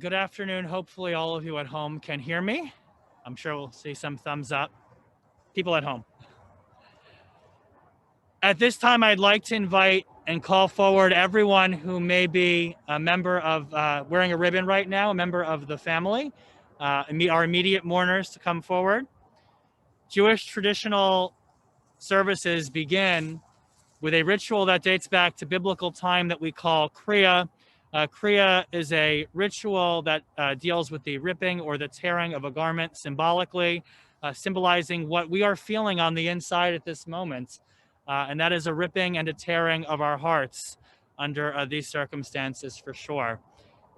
Good afternoon. Hopefully all of you at home can hear me. I'm sure we'll see some thumbs up. People at home. At this time, I'd like to invite and call forward everyone who may be a member of, wearing a ribbon right now, a member of the family, our immediate mourners to come forward. Jewish traditional services begin with a ritual that dates back to biblical time that we call Kriya. Kriya is a ritual that deals with the ripping or the tearing of a garment symbolically, symbolizing what we are feeling on the inside at this moment. And that is a ripping and a tearing of our hearts under these circumstances for sure.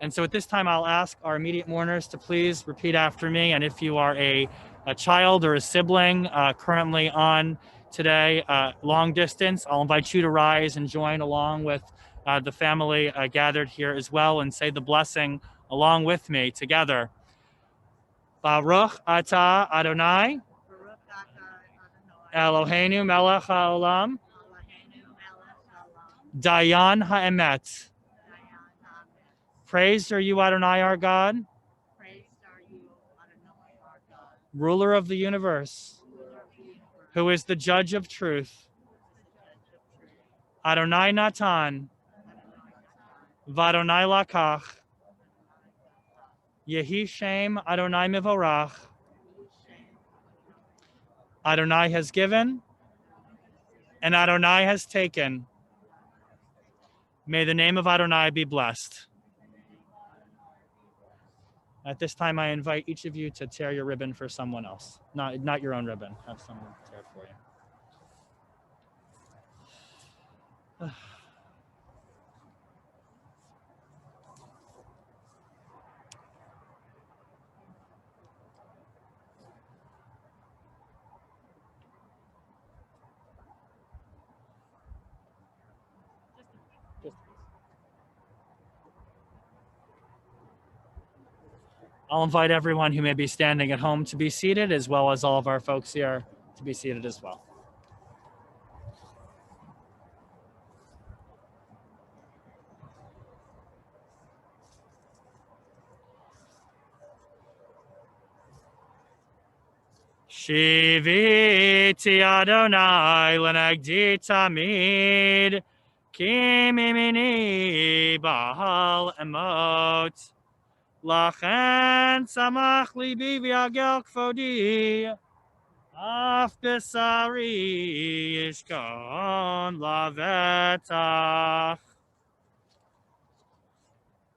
And so at this time, I'll ask our immediate mourners to please repeat after me. And if you are a child or a sibling currently on today, long distance, I'll invite you to rise and join along with the family gathered here as well and say the blessing along with me together. Baruch atah Adonai, Eloheinu melech haolam, Dayan ha'emet. Praised are you, Adonai, our God, ruler of the universe, who is the judge of truth. Adonai Natan, Vadonai Lakach, Yehi Shem Adonai Mivorach. Adonai has given, and Adonai has taken. May the name of Adonai be blessed. At this time, I invite each of you to tear your ribbon for someone else. Not your own ribbon. Have someone tear it for you. I'll invite everyone who may be standing at home to be seated, as well as all of our folks here to be seated as well. Shiviti Adonai lenagdi tamid, ki mimini bahal emot. Lachen samach libi v'yagel kfodi, af besari yishkon lavetach.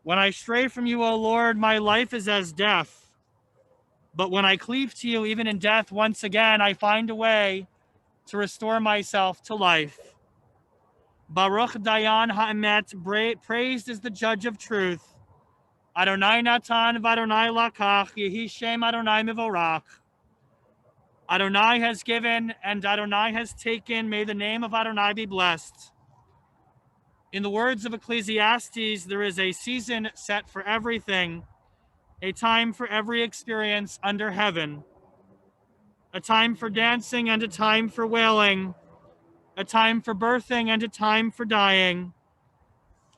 When I stray from you, O Lord, my life is as death. But when I cleave to you, even in death, once again, I find a way to restore myself to life. Baruch Dayan Ha'emet, praised is the judge of truth. Adonai Natan v'Adonai Lakach, Yehi Shem Adonai Mivorach. Adonai has given and Adonai has taken. May the name of Adonai be blessed. In the words of Ecclesiastes, there is a season set for everything, a time for every experience under heaven, a time for dancing and a time for wailing, a time for birthing and a time for dying,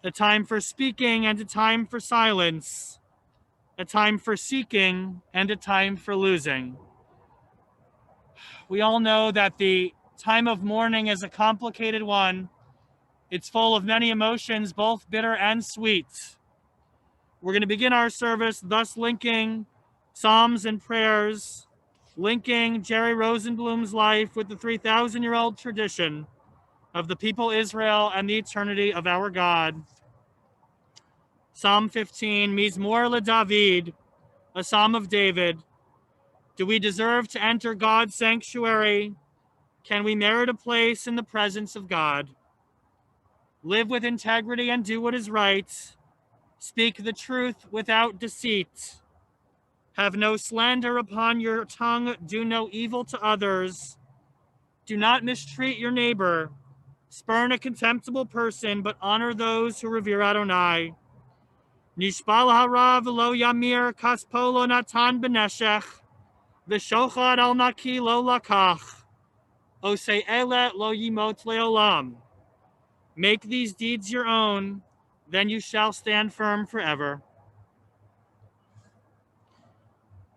a time for speaking and a time for silence, a time for seeking and a time for losing. We all know that the time of mourning is a complicated one. It's full of many emotions, both bitter and sweet. We're going to begin our service thus linking Psalms and prayers, linking Jerry Rosenblum's life with the 3,000-year-old tradition of the people Israel and the eternity of our God. Psalm 15, Mizmor LeDavid, a psalm of David. Do we deserve to enter God's sanctuary? Can we merit a place in the presence of God? Live with integrity and do what is right. Speak the truth without deceit. Have no slander upon your tongue. Do no evil to others. Do not mistreat your neighbor. Spurn a contemptible person, but honor those who revere Adonai. Nishbal harav lo yamir kaspo lo natan beneshech. V'shochad al naki lo lakach. Osei elet lo yimot leolam. Make these deeds your own, then you shall stand firm forever.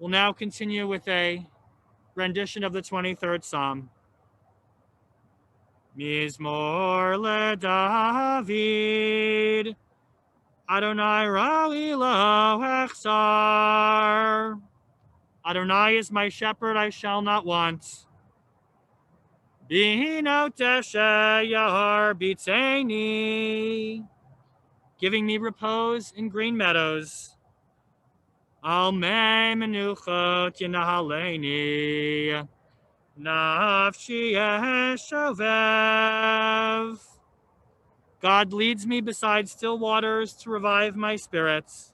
We'll now continue with a rendition of the 23rd Psalm. Mizmor leDavid, Adonai ra'i lo echsar. Adonai is my shepherd, I shall not want. Binot yar bitzeini, giving me repose in green meadows. Al mei menuchot yinahaleni, nafshi eshovev. God leads me beside still waters to revive my spirits.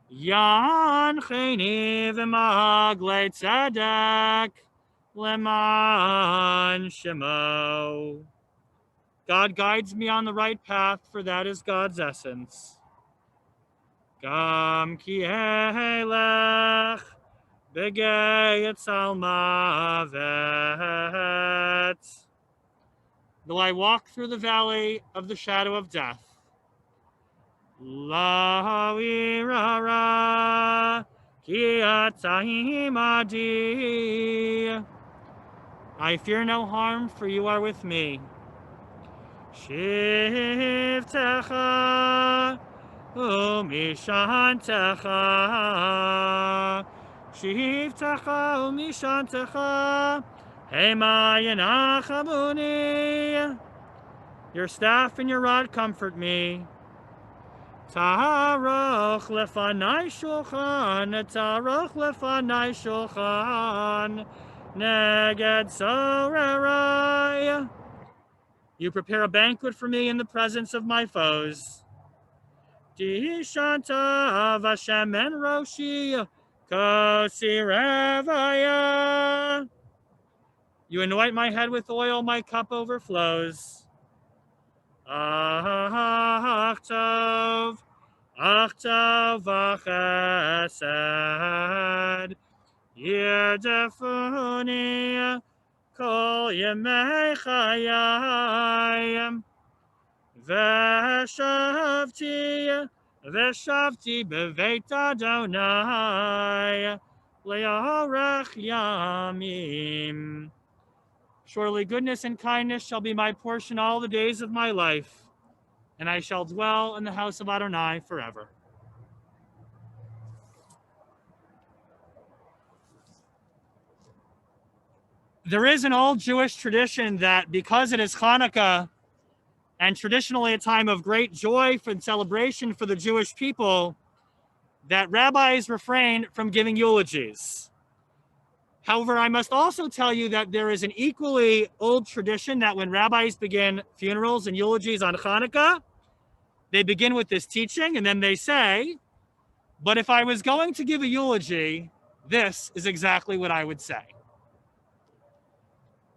Yancheni v'magle tzedek leman shemo. God guides me on the right path, for that is God's essence. Gam ki elech begei etzalmavet. Though I walk through the valley of the shadow of death, lo irara ki ata imadi. I fear no harm, for you are with me. Shivtecha umishantecha, Shivtecha umishantecha, Hema yanachamuni. Your staff and your rod comfort me. Taroch lefanai shulchan, taroch lefanai shulchan, neged sorerai. You prepare a banquet for me in the presence of my foes. Dishanta Vashem en roshi, kosirevaya. You anoint my head with oil, my cup overflows. Ach tov v'chesed, yirdefuni kol yemei chayim, v'shavti beveit Adonai le'orech yamim. Surely goodness and kindness shall be my portion all the days of my life, and I shall dwell in the house of Adonai forever. There is an old Jewish tradition that because it is Hanukkah, and traditionally a time of great joy and celebration for the Jewish people, that rabbis refrain from giving eulogies. However, I must also tell you that there is an equally old tradition that when rabbis begin funerals and eulogies on Hanukkah, they begin with this teaching and then they say, but if I was going to give a eulogy, this is exactly what I would say.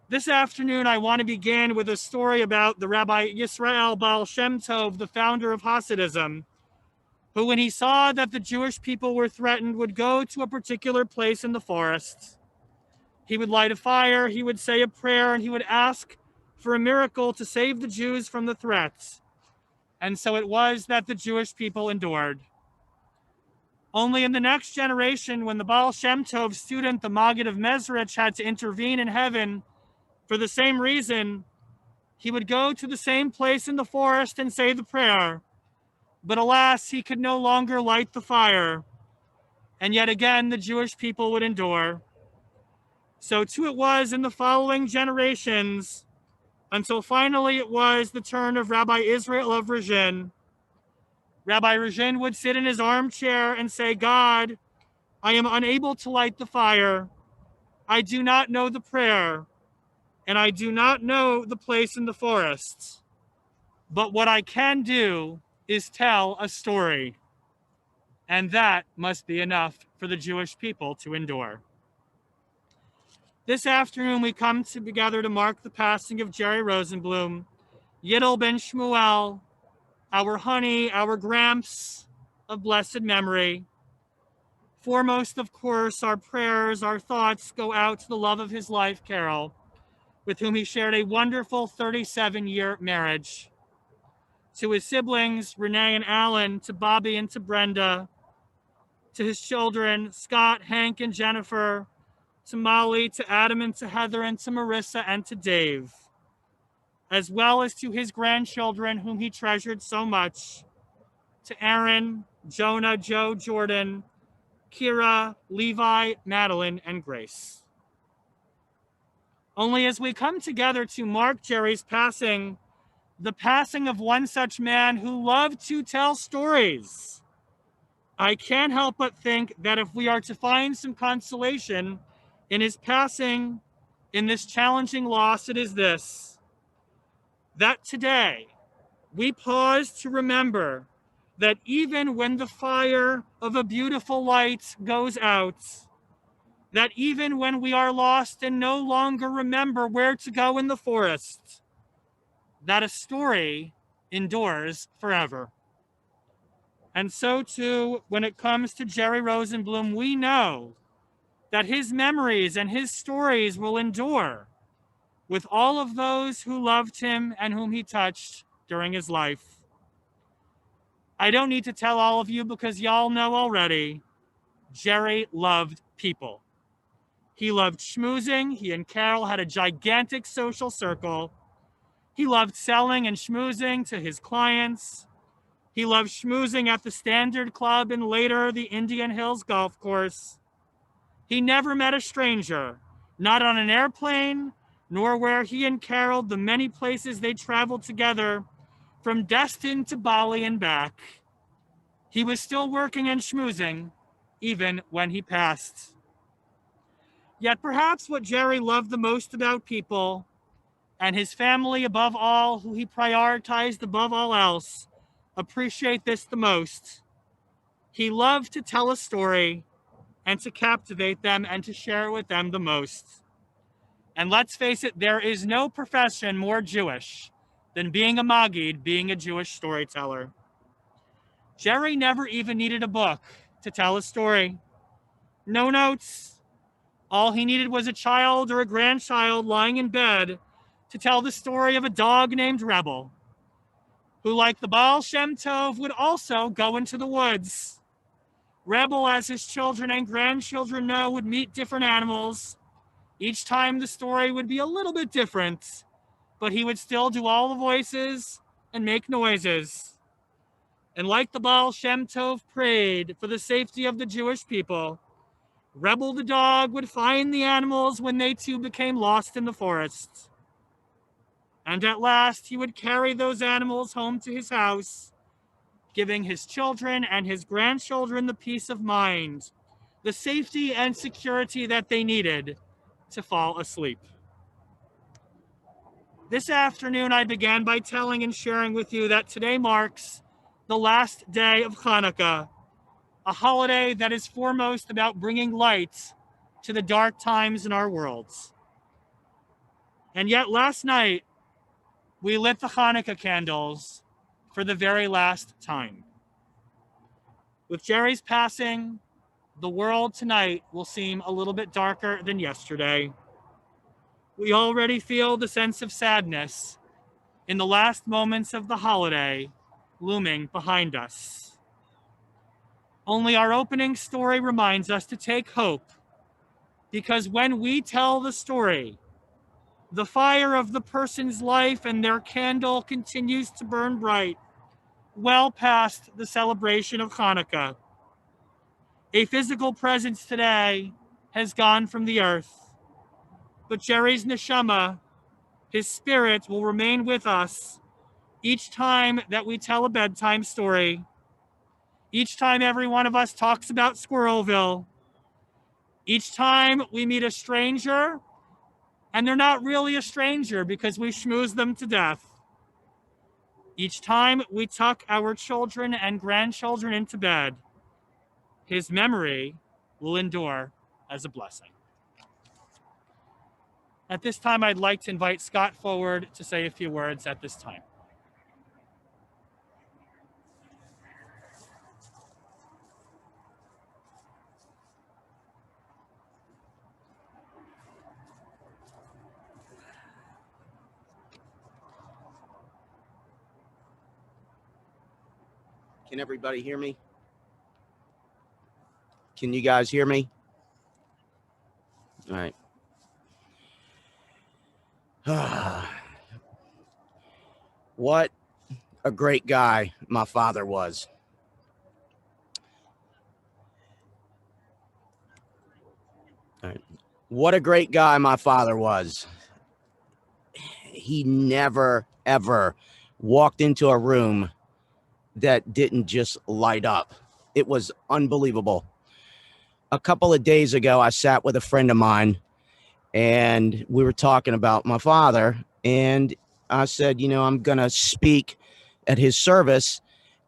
This afternoon, I want to begin with a story about the Rabbi Yisrael Baal Shem Tov, the founder of Hasidism, who, when he saw that the Jewish people were threatened, would go to a particular place in the forest. He would light a fire, he would say a prayer, and he would ask for a miracle to save the Jews from the threats. And so it was that the Jewish people endured. Only in the next generation, when the Baal Shem Tov student, the Maggid of Mezrich, had to intervene in heaven for the same reason, he would go to the same place in the forest and say the prayer. But alas, he could no longer light the fire. And yet again, the Jewish people would endure. So too it was in the following generations, until finally it was the turn of Rabbi Israel of Ruzhin. Rabbi Ruzhin would sit in his armchair and say, God, I am unable to light the fire. I do not know the prayer, and I do not know the place in the forest. But what I can do is tell a story. And that must be enough for the Jewish people to endure. This afternoon, we come together to mark the passing of Jerry Rosenblum, Yiddel ben Shmuel, our honey, our Gramps of blessed memory. Foremost, of course, our prayers, our thoughts go out to the love of his life, Carol, with whom he shared a wonderful 37-year marriage. To his siblings, Renee and Alan, to Bobby and to Brenda, to his children, Scott, Hank, and Jennifer, to Molly, to Adam, and to Heather, and to Marissa, and to Dave, as well as to his grandchildren, whom he treasured so much, to Aaron, Jonah, Joe, Jordan, Kira, Levi, Madeline, and Grace. Only as we come together to mark Jerry's passing, the passing of one such man who loved to tell stories, I can't help but think that if we are to find some consolation in his passing, in this challenging loss, it is this: that today we pause to remember that even when the fire of a beautiful light goes out, that even when we are lost and no longer remember where to go in the forest, that a story endures forever. And so too, when it comes to Jerry Rosenblum, we know that his memories and his stories will endure with all of those who loved him and whom he touched during his life. I don't need to tell all of you because y'all know already, Jerry loved people. He loved schmoozing. He and Carol had a gigantic social circle. He loved selling and schmoozing to his clients. He loved schmoozing at the Standard Club and later the Indian Hills Golf Course. He never met a stranger, not on an airplane, nor where he and Carol, the many places they traveled together, from Destin to Bali and back. He was still working and schmoozing, even when he passed. Yet perhaps what Jerry loved the most about people, and his family above all, who he prioritized above all else, appreciate this the most. He loved to tell a story and to captivate them and to share with them the most. And let's face it, there is no profession more Jewish than being a Maggid, being a Jewish storyteller. Jerry never even needed a book to tell a story. No notes. All he needed was a child or a grandchild lying in bed to tell the story of a dog named Rebel, who, like the Baal Shem Tov, would also go into the woods. Rebel, as his children and grandchildren know, would meet different animals. Each time the story would be a little bit different, but he would still do all the voices and make noises. And like the Baal Shem Tov prayed for the safety of the Jewish people, Rebel the dog would find the animals when they too became lost in the forest. And at last he would carry those animals home to his house, giving his children and his grandchildren the peace of mind, the safety and security that they needed to fall asleep. This afternoon, I began by telling and sharing with you that today marks the last day of Hanukkah, a holiday that is foremost about bringing light to the dark times in our worlds. And yet last night, we lit the Hanukkah candles for the very last time. With Jerry's passing, the world tonight will seem a little bit darker than yesterday. We already feel the sense of sadness in the last moments of the holiday looming behind us. Only our opening story reminds us to take hope, because when we tell the story, the fire of the person's life and their candle continues to burn bright, well past the celebration of Hanukkah. A physical presence today has gone from the earth, but Jerry's neshama, his spirit, will remain with us each time that we tell a bedtime story, each time every one of us talks about Squirrelville, each time we meet a stranger, and they're not really a stranger because we schmooze them to death. Each time we tuck our children and grandchildren into bed, his memory will endure as a blessing. At this time, I'd like to invite Scott forward to say a few words at this time. Can everybody hear me? Can you guys hear me? All right. What a great guy my father was. All right. What a great guy my father was. He never, ever walked into a room that didn't just light up. It was unbelievable. A couple of days ago, I sat with a friend of mine and we were talking about my father. And I said, I'm going to speak at his service.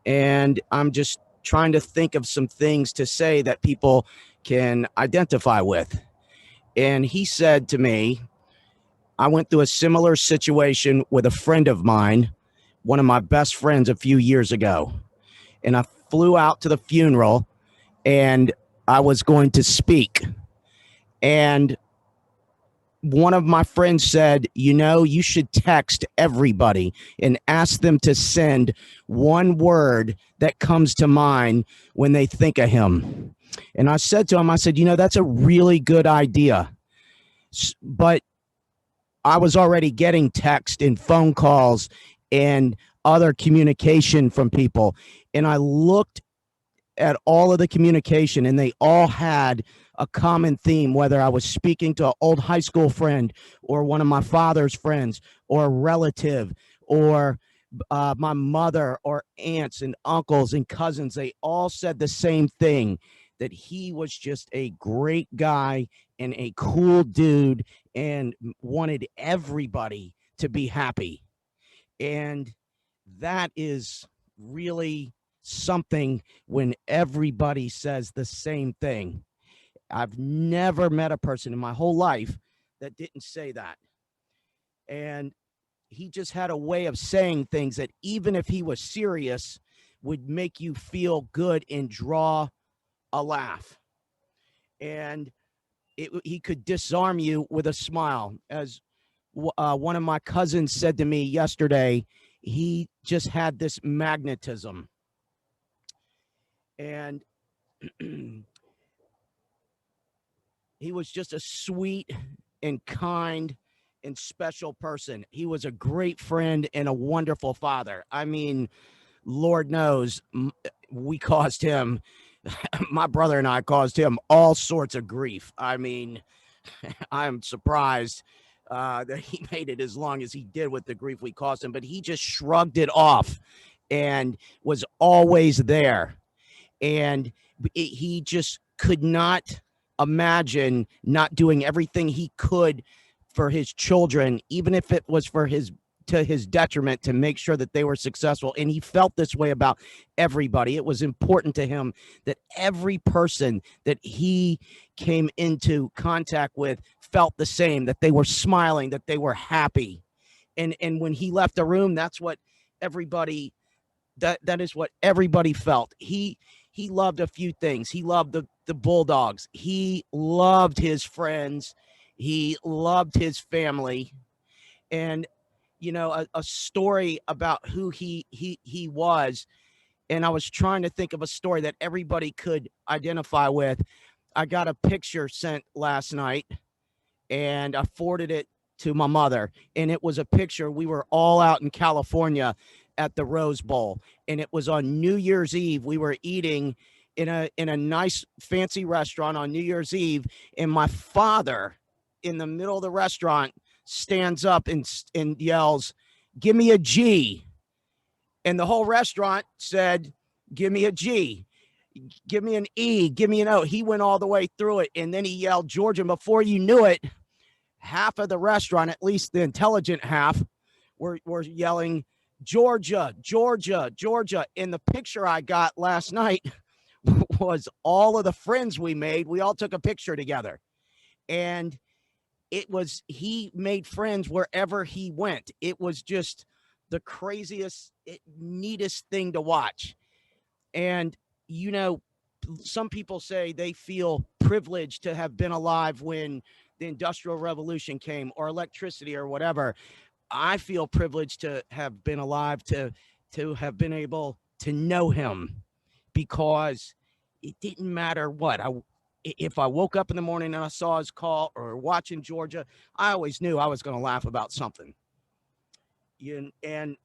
And I'm just trying to think of some things to say that people can identify with. And he said to me, I went through a similar situation with a friend of mine, one of my best friends a few years ago. And I flew out to the funeral and I was going to speak. And one of my friends said, you should text everybody and ask them to send one word that comes to mind when they think of him. And I said to him, I said, that's a really good idea. But I was already getting text and phone calls and other communication from people. And I looked at all of the communication and they all had a common theme, whether I was speaking to an old high school friend or one of my father's friends or a relative or my mother or aunts and uncles and cousins. They all said the same thing, that he was just a great guy and a cool dude and wanted everybody to be happy. And that is really something when everybody says the same thing. I've never met a person in my whole life that didn't say that. And he just had a way of saying things that even if he was serious would make you feel good and draw a laugh. And he could disarm you with a smile. As one of my cousins said to me yesterday, he just had this magnetism. And he was just a sweet and kind and special person. He was a great friend and a wonderful father. I mean, Lord knows we caused him, my brother and I caused him all sorts of grief. I mean, I'm surprised that he made it as long as he did with the grief we caused him, but he just shrugged it off and was always there. And he just could not imagine not doing everything he could for his children, even if it was to his detriment, to make sure that they were successful. And he felt this way about everybody. It was important to him that every person that he came into contact with felt the same, that they were smiling, that they were happy. And when he left the room, that's what everybody that is what everybody felt. He loved a few things. He loved the Bulldogs. He loved his friends. He loved his family. And a story about who he was. And I was trying to think of a story that everybody could identify with. I got a picture sent last night and I forwarded it to my mother. And it was a picture. We were all out in California at the Rose Bowl. And it was on New Year's Eve. We were eating in a nice fancy restaurant on New Year's Eve. And my father in the middle of the restaurant stands up and yells, "Give me a G." And the whole restaurant said, "Give me a G. Give me an E. Give me an O." He went all the way through it. And then he yelled, "Georgia." And before you knew it, half of the restaurant, at least the intelligent half, were yelling, "Georgia, Georgia, Georgia." And the picture I got last night was all of the friends we made. We all took a picture together. And he made friends wherever he went. It was just the craziest, neatest thing to watch. And, some people say they feel privileged to have been alive when the Industrial Revolution came, or electricity, or whatever. I feel privileged to have been alive to have been able to know him, because it didn't matter what. if I woke up in the morning and I saw his call or watching Georgia, I always knew I was going to laugh about something. And and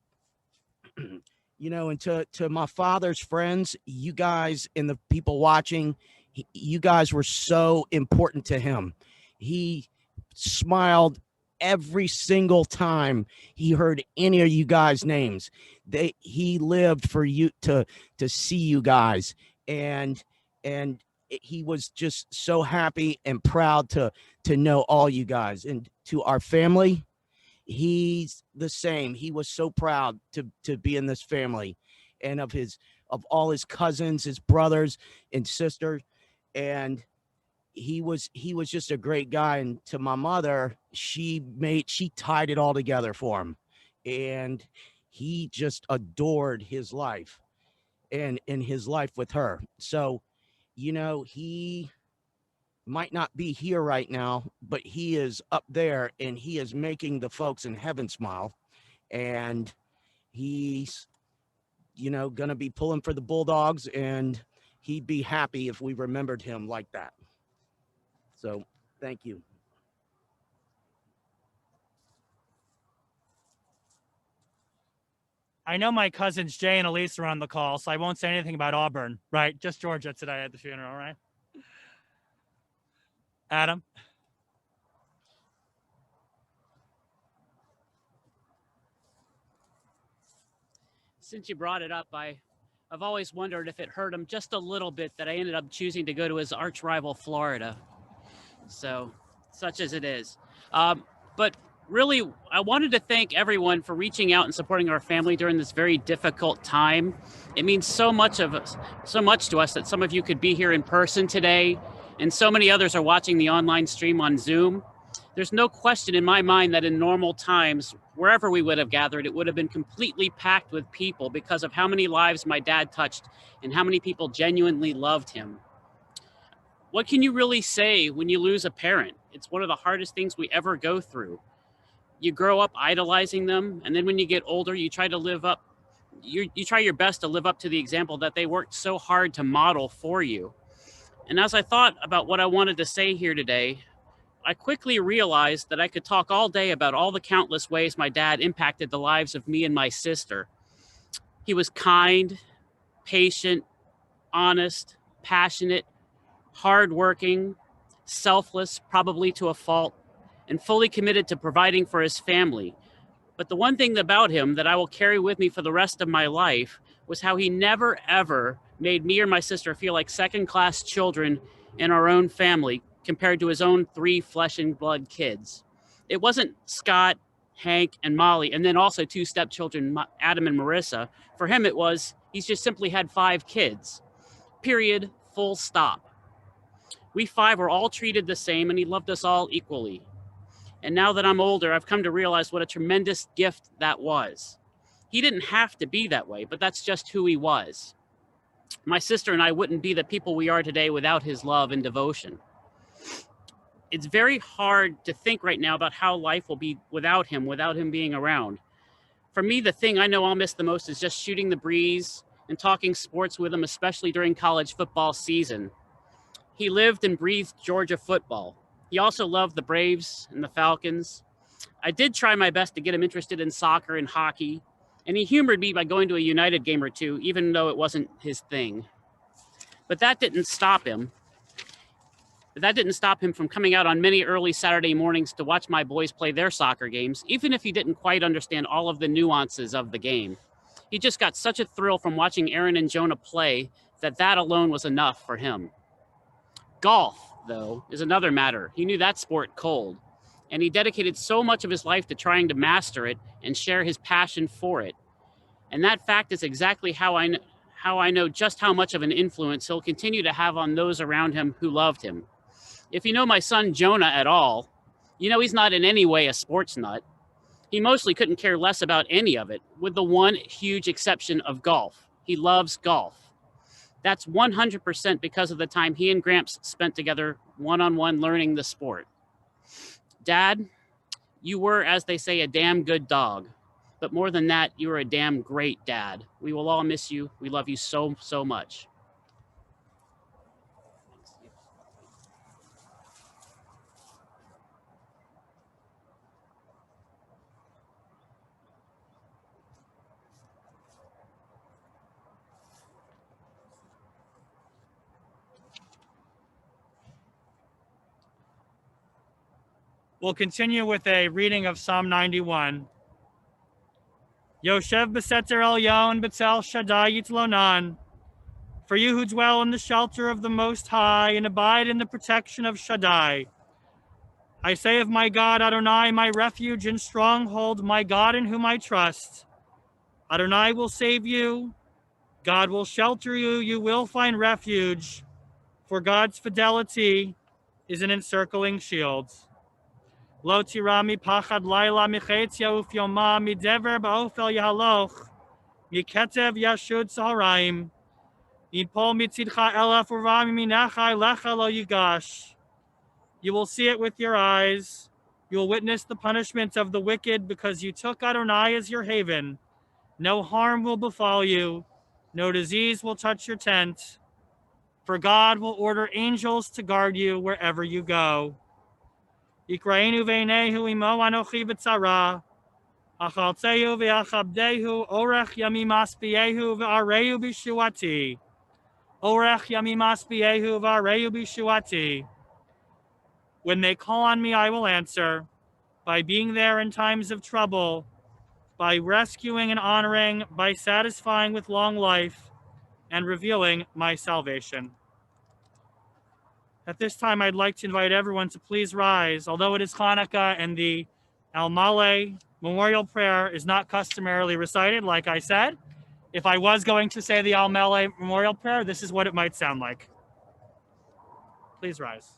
to my father's friends, you guys and the people watching, you guys were so important to him. He smiled every single time he heard any of you guys' names. He lived for you to see you guys, and he was just so happy and proud to know all you guys. And to our family, he's the same. He was so proud to be in this family, and of all his cousins, his brothers and sisters. And he was just a great guy. And to my mother, she tied it all together for him, and he just adored his life and in his life with her. So he might not be here right now, but he is up there and he is making the folks in heaven smile. And he's, going to be pulling for the Bulldogs, and he'd be happy if we remembered him like that. So thank you. I know my cousins Jay and Elise are on the call, so I won't say anything about Auburn, right? Just Georgia today at the funeral, right? Adam? Since you brought it up, I've always wondered if it hurt him just a little bit that I ended up choosing to go to his arch rival, Florida. So, such as it is. But really, I wanted to thank everyone for reaching out and supporting our family during this very difficult time. It means so much to us that some of you could be here in person today, and so many others are watching the online stream on Zoom. There's no question in my mind that in normal times, wherever we would have gathered, it would have been completely packed with people because of how many lives my dad touched and how many people genuinely loved him. What can you really say when you lose a parent? It's one of the hardest things we ever go through. You grow up idolizing them, and then when you get older, you try your best to live up to the example that they worked so hard to model for you. And as I thought about what I wanted to say here today, I quickly realized that I could talk all day about all the countless ways my dad impacted the lives of me and my sister. He was kind, patient, honest, passionate, hardworking, selfless, probably to a fault, and fully committed to providing for his family. But the one thing about him that I will carry with me for the rest of my life was how he never, ever made me or my sister feel like second-class children in our own family compared to his own 3 flesh and blood kids. It wasn't Scott, Hank, and Molly, and then also 2 stepchildren, Adam and Marissa. For him, it was, he's just simply had 5 kids. Period. Full stop. We 5 were all treated the same, and he loved us all equally. And now that I'm older, I've come to realize what a tremendous gift that was. He didn't have to be that way, but that's just who he was. My sister and I wouldn't be the people we are today without his love and devotion. It's very hard to think right now about how life will be without him being around. For me, the thing I know I'll miss the most is just shooting the breeze and talking sports with him, especially during college football season. He lived and breathed Georgia football. He also loved the Braves and the Falcons. I did try my best to get him interested in soccer and hockey, and he humored me by going to a United game or two, even though it wasn't his thing. But that didn't stop him. From coming out on many early Saturday mornings to watch my boys play their soccer games, even if he didn't quite understand all of the nuances of the game. He just got such a thrill from watching Aaron and Jonah play that alone was enough for him. Golf, though, is another matter. He knew that sport cold, and he dedicated so much of his life to trying to master it and share his passion for it. And that fact is exactly how I know just how much of an influence he'll continue to have on those around him who loved him. If you know my son Jonah at all, you know he's not in any way a sports nut. He mostly couldn't care less about any of it, with the one huge exception of golf. He loves golf. That's 100% because of the time he and Gramps spent together one-on-one learning the sport. Dad, you were, as they say, a damn good dog. But more than that, you were a damn great dad. We will all miss you. We love you so, so much. We'll continue with a reading of Psalm 91. Yoshev Beseter Elyon Betel Shaddai Yitlonan. For you who dwell in the shelter of the Most High and abide in the protection of Shaddai. I say of my God, Adonai, my refuge and stronghold, my God in whom I trust. Adonai will save you. God will shelter you. You will find refuge. For God's fidelity is an encircling shield. Lo tirami pachad laila michetzia ufyoma midever ba'ofel yahaloch miketev yashud saharaim yipol mitzidcha elaf uram minachai lecha lo yigash. You will see it with your eyes. You will witness the punishment of the wicked because you took Adonai as your haven. No harm will befall you. No disease will touch your tent. For God will order angels to guard you wherever you go. Yikraenu veinehu imo anochi b'tzara. Achaltehu v'achabdehu orech yamim aspiehu v'arehu b'shuati. Orech yamim aspiehu v'arehu b'shuati. When they call on me, I will answer. By being there in times of trouble, by rescuing and honoring, by satisfying with long life, and revealing my salvation. At this time, I'd like to invite everyone to please rise. Although it is Hanukkah and the Al Male memorial prayer is not customarily recited, like I said, if I was going to say the Al Male memorial prayer, this is what it might sound like. Please rise.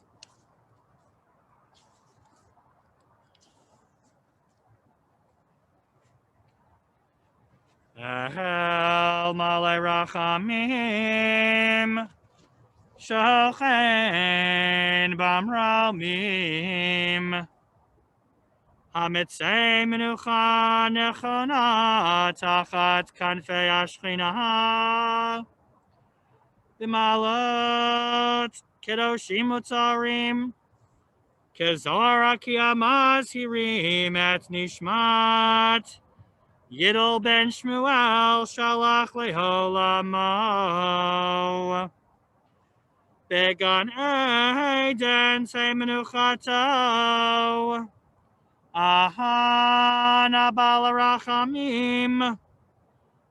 El Male Rachamim Shochen Bamramim Hamitzei Menucha Nechona Tachat Kanfei Ashchina B'malot Kedoshim Utzarim Kezora Kiyamaz Hirim Et Nishmat Yidel Ben Shmuel Shalach Leholamo Began Eden Semenuchato Ahana Balarachamim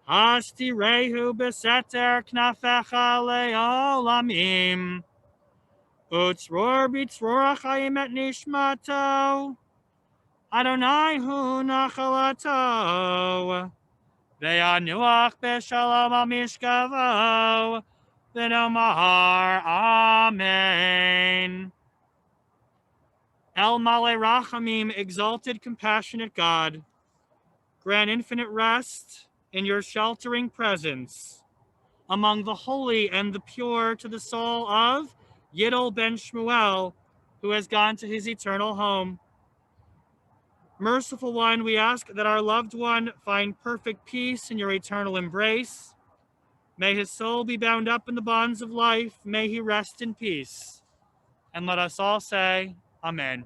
Hasti Rehu Beseter Knafecha Leolamim Utzror Bitzror Achayim Et Nishmato Adonai Hu Nachalato Ve'anuach B'Shalom Al Mishkavo V'nomar Amen. El Male Rachamim, exalted, compassionate God, grant infinite rest in your sheltering presence among the holy and the pure to the soul of Yidel Ben Shmuel, who has gone to his eternal home. Merciful One, we ask that our loved one find perfect peace in your eternal embrace. May his soul be bound up in the bonds of life. May he rest in peace. And let us all say, Amen.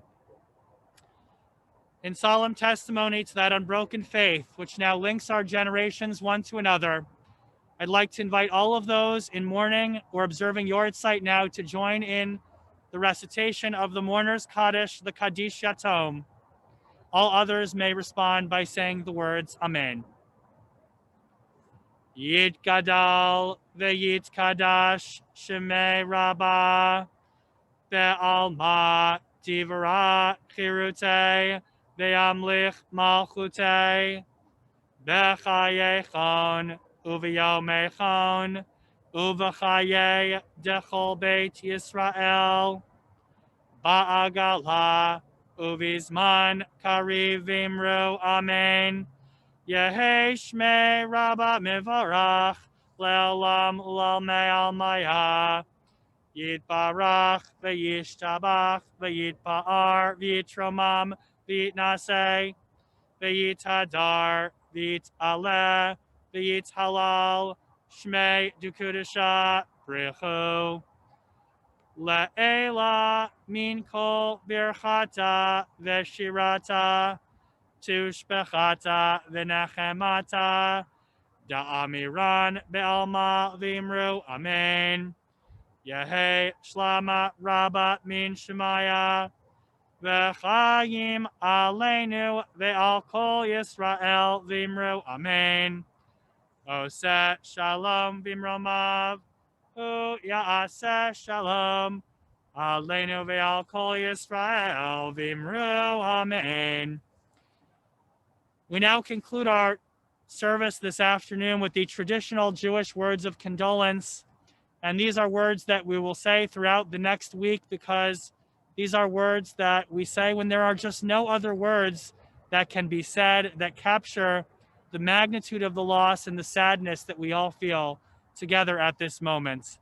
In solemn testimony to that unbroken faith, which now links our generations one to another, I'd like to invite all of those in mourning or observing Yortzeit now to join in the recitation of the Mourner's Kaddish, the Kaddish Yatom. All others may respond by saying the words, Amen. Yit Gadal ve'yit Kadash Shemei Rabbah Be'alma Divara Chirute Ve'amlich Malchute Bechayechon Uviyomechon Uvachaye Dechol Beit Yisrael Ba'agala Uvizman Kariv Vimru Amen. Yehi Shmei Rabba Mivarach Le'olam U'Lalmei Almaya Yitbarach Ve'yishtabach Ve'yitpa'ar V'yitromam V'yitnaseh Ve'yitadar V'yitaleh V'yithalal Shmei Dukudasha Brichu Le'ela Min Kol Birchata Ve'shirata Tushbechata V'nechemata Da'amiran Be'alma V'imru Amen. Yehi Shlama Rabba Min Shemaya v'chaim aleinu ve'al kol Yisrael v'imru amen. Oseh shalom v'imromav, ya'aseh shalom aleinu ve'al kol Yisrael v'imru amen. We now conclude our service this afternoon with the traditional Jewish words of condolence. And these are words that we will say throughout the next week, because these are words that we say when there are just no other words that can be said that capture the magnitude of the loss and the sadness that we all feel together at this moment.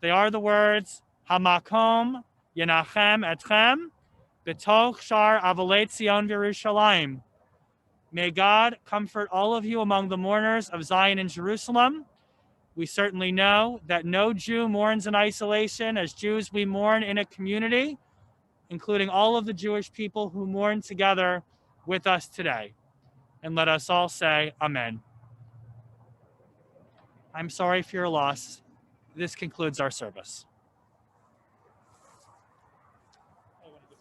They are the words, Hamakom Yenachem Etchem B'toch Shar Avalei Tzion V'Yerushalayim. May God comfort all of you among the mourners of Zion and Jerusalem. We certainly know that no Jew mourns in isolation. As Jews, we mourn in a community, including all of the Jewish people who mourn together with us today. And let us all say Amen. I'm sorry for your loss. This concludes our service.